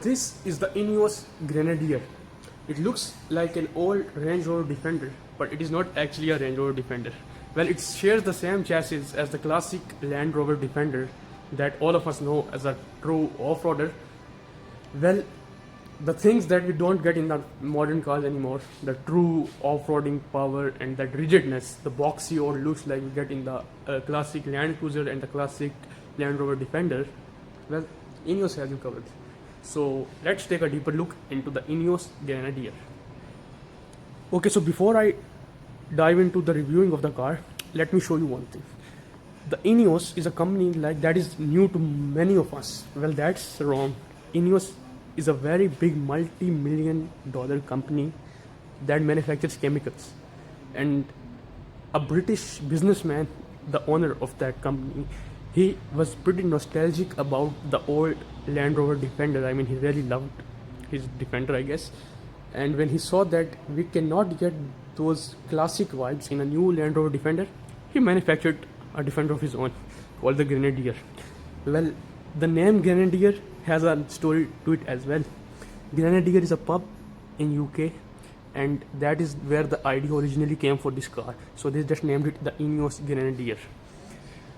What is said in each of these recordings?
This is the Ineos Grenadier. It looks like an old Range Rover Defender, but it is not actually a Range Rover Defender. Well, it shares the same chassis as the classic Land Rover Defender that all of us know as a true off-roader. Well, the things that we don't get in the modern cars anymore, the true off-roading power and that rigidness, the boxy old looks like we get in the classic Land Cruiser and the classic Land Rover Defender, well, Ineos has you covered. So let's take a deeper look into the Ineos Grenadier. Okay, so before I dive into the reviewing of the car, let me show you one thing. The Ineos is a company like that is new to many of us. Well, that's wrong. Ineos is a very big multi-million-dollar company that manufactures chemicals, and a British businessman, the owner of that company, he was pretty nostalgic about the old Land Rover Defender. I mean, he really loved his Defender, I guess. And when he saw that we cannot get those classic vibes in a new Land Rover Defender, he manufactured a Defender of his own called the Grenadier. Well, the name Grenadier has a story to it as well. Grenadier is a pub in UK, and that is where the idea originally came for this car. So they just named it the Ineos Grenadier.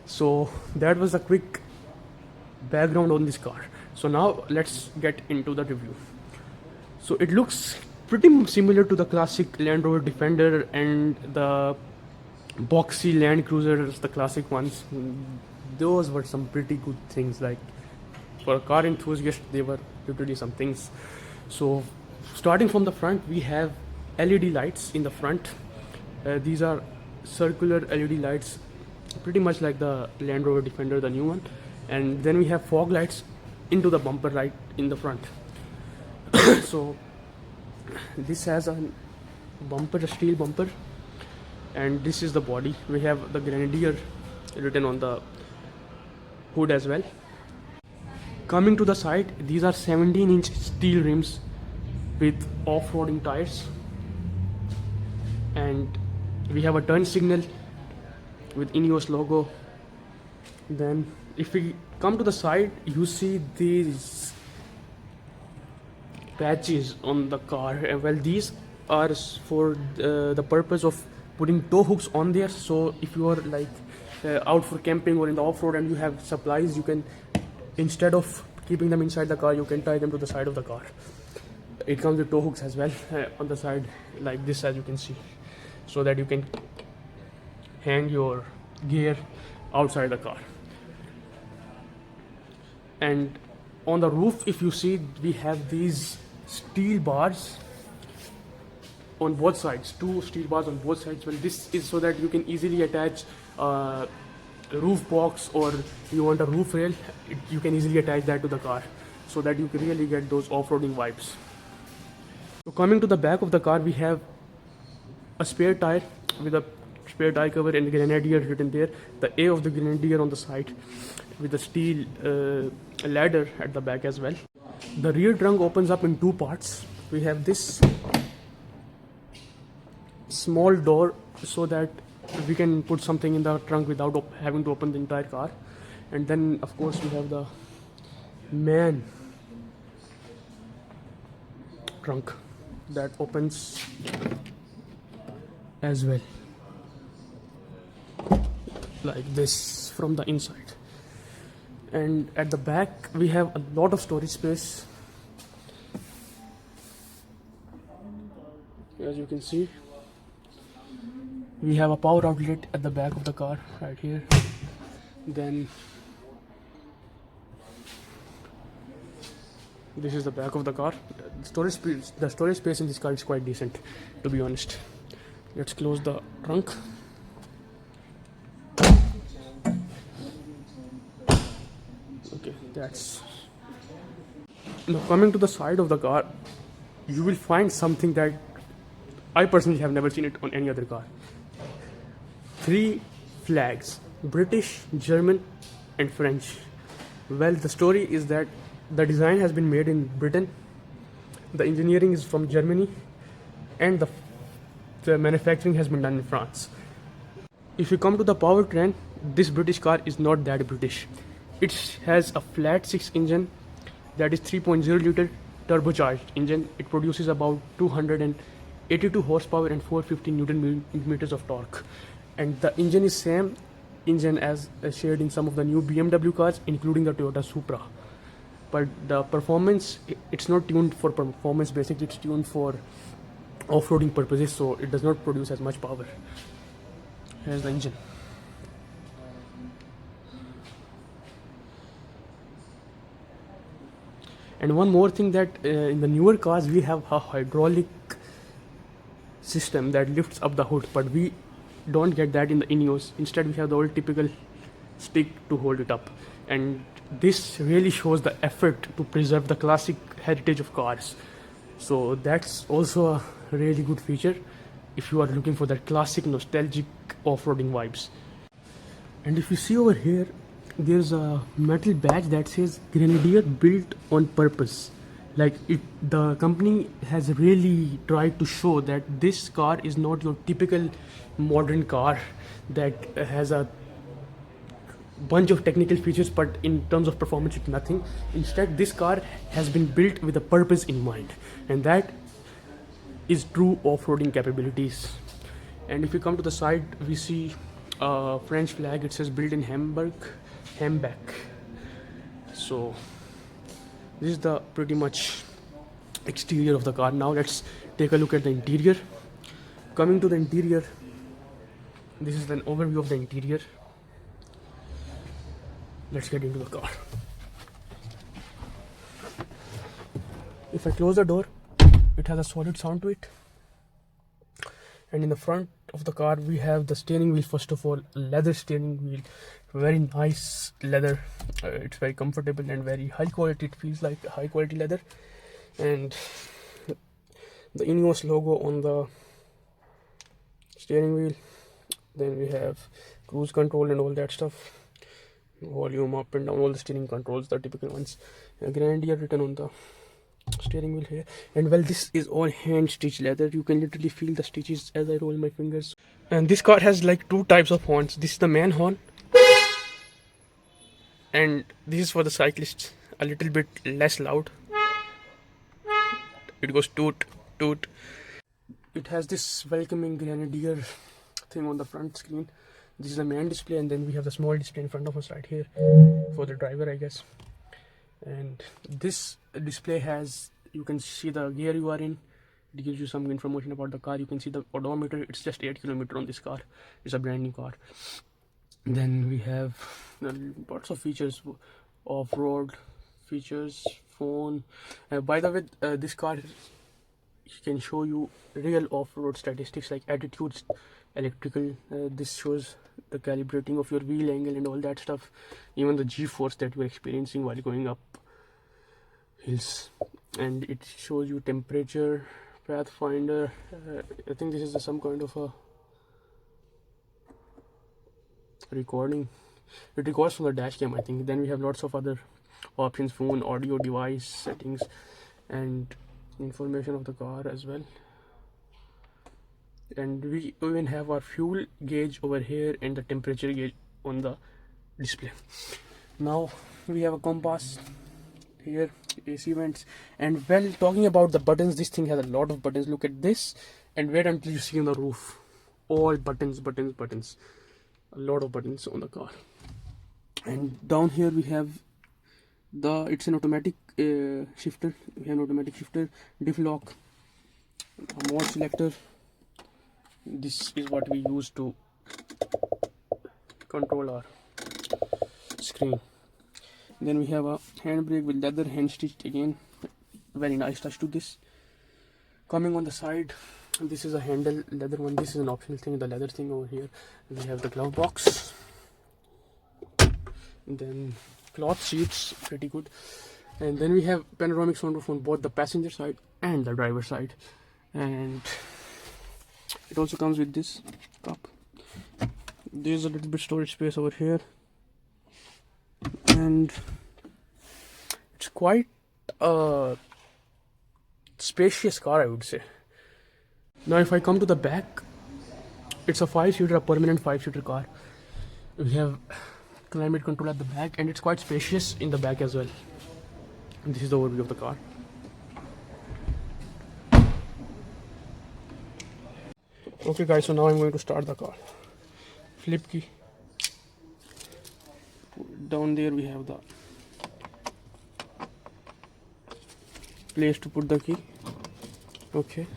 So that was a quick background on this car. So now let's get into the review. So it looks pretty similar to the classic Land Rover Defender and the boxy Land Cruisers, the classic ones. Those were some pretty good things. Like for a car enthusiast, they were literally some things. So starting from the front, we have LED lights in the front. These are circular LED lights, pretty much like the Land Rover Defender, the new one. And then we have fog lights into the bumper right in the front. So this has a bumper, a steel bumper, and this is the body. We have the Grenadier written on the hood as well. Coming to the side, these are 17-inch steel rims with off-roading tires, and we have a turn signal with Ineos logo. Then if we come to the side, you see these patches on the car. Well, these are for the purpose of putting tow hooks on there. So if you are like out for camping or in the off-road and you have supplies, you can, instead of keeping them inside the car, you can tie them to the side of the car. It comes with tow hooks as well on the side like this, as you can see, so that you can hang your gear outside the car. And on the roof, if you see, we have these steel bars on both sides, two steel bars on both sides. Well, this is so that you can easily attach a roof box, or you want a roof rail, you can easily attach that to the car, so that you can really get those off-roading vibes. So coming to the back of the car, we have a spare tire with a spare tire cover and the Grenadier written there, the A of the Grenadier on the side, with a steel ladder at the back as well. The rear trunk opens up in two parts. We have this small door so that we can put something in the trunk without having to open the entire car. And then of course we have the main trunk that opens as well, like this from the inside. And at the back we have a lot of storage space, as you can see. We have a power outlet at the back of the car right here. Then this is the back of the car. The storage space in this car is quite decent, to be honest. Let's close the trunk. Okay, that's. Now coming to the side of the car, you will find something that I personally have never seen it on any other car. 3 flags: British, German and French. Well, the story is that the design has been made in Britain, the engineering is from Germany, and the manufacturing has been done in France. If you come to the powertrain, this British car is not that British. It has a flat 6 engine That is 3.0 liter turbocharged engine. It produces about 282 horsepower and 450 newton meters of torque. And the engine is same engine as shared in some of the new BMW cars, including the Toyota Supra. But the performance, it's not tuned for performance basics, it's tuned for off-roading purposes, so it does not produce as much power. Here's the engine. And one more thing, that in the newer cars we have a hydraulic system that lifts up the hood, but we don't get that in the Ineos. Instead we have the old typical stick to hold it up, and this really shows the effort to preserve the classic heritage of cars. So that's also a really good feature if you are looking for that classic nostalgic off-roading vibes. And if you see over here, there's a metal badge that says Grenadier built on purpose. Like the company has really tried to show that this car is not your typical modern car that has a bunch of technical features, but in terms of performance it's nothing. Instead, this car has been built with a purpose in mind, and that is true off-roading capabilities. And if you come to the side, we see a French flag. It says built in Hamburg, Hambeck. So this is the pretty much exterior of the car. Now let's take a look at the interior. Coming to the interior, this is an overview of the interior. Let's get into the car. If I close the door, it has a solid sound to it. And in the front of the car we have the steering wheel. First of all, leather steering wheel, very nice leather. It's very comfortable and very high quality. It feels like high quality leather. And the Ineos logo on the steering wheel. Then we have cruise control and all that stuff, volume up and down, all the steering controls, the typical ones. Grenadier written on the steering wheel here. And well, this is all hand stitched leather. You can literally feel the stitches as I roll my fingers. And this car has like two types of horns. This is the man horn, and this is for the cyclists, a little bit less loud. It goes toot toot. It has this welcoming Grenadier thing on the front screen. This is the main display, and then we have the small display in front of us right here for the driver, I guess. And this display has, you can see the gear you are in. It gives you some information about the car. You can see the odometer. It's just 8 kilometers on this car. It's a brand new car. Then we have lots of features, off-road features, phone. By the way, this car can show you real off-road statistics like attitudes, electrical. This shows the calibrating of your wheel angle and all that stuff, even the g-force that you're experiencing while going up hills. And it shows you temperature, pathfinder. I think this is some kind of a recording. It records from the dash cam, I think. Then we have lots of other options, phone, audio, device settings, and information of the car as well. And we even have our fuel gauge over here and the temperature gauge on the display. Now we have a compass here, AC vents. And well, talking about the buttons, this thing has a lot of buttons. Look at this, and wait until you see on the roof. All buttons, buttons, buttons. A lot of buttons on the car. And down here we have it's an automatic shifter. We have an automatic shifter, diff lock, a mode selector. This is what we use to control our screen. Then we have a handbrake with leather, hand stitched again. Very nice touch to this. Coming on the side, this is a handle, leather one. This is an optional thing, the leather thing over here. We have the glove box. And then cloth seats, pretty good. And then we have panoramic sunroof on both the passenger side and the driver side. And it also comes with this cup. There's a little bit storage space over here, and it's quite a spacious car, I would say. Now if I come to the back, it's a 5-seater, a permanent 5-seater car. We have climate control at the back, and it's quite spacious in the back as well. This is the overview of the car. Okay guys, so now I'm going to start the car. Flip key. Down there we have the place to put the key. Okay.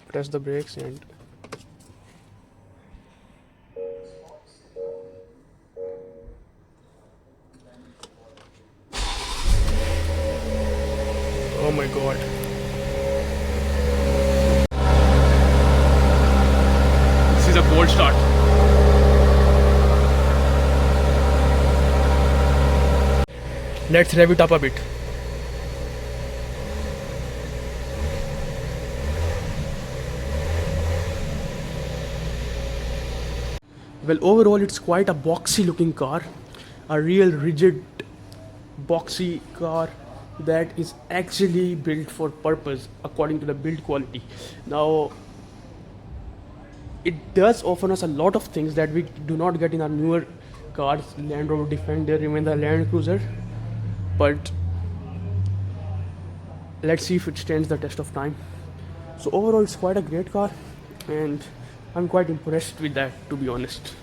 Press the brakes and oh my god. This is a cold start. Let's rev it up a bit. Well, overall it's quite a boxy looking car, a real rigid boxy car that is actually built for purpose according to the build quality. Now it does offer us a lot of things that we do not get in our newer cars, Land Rover Defender, even the Land Cruiser, but let's see if it stands the test of time. So overall it's quite a great car and I'm quite impressed with that, to be honest.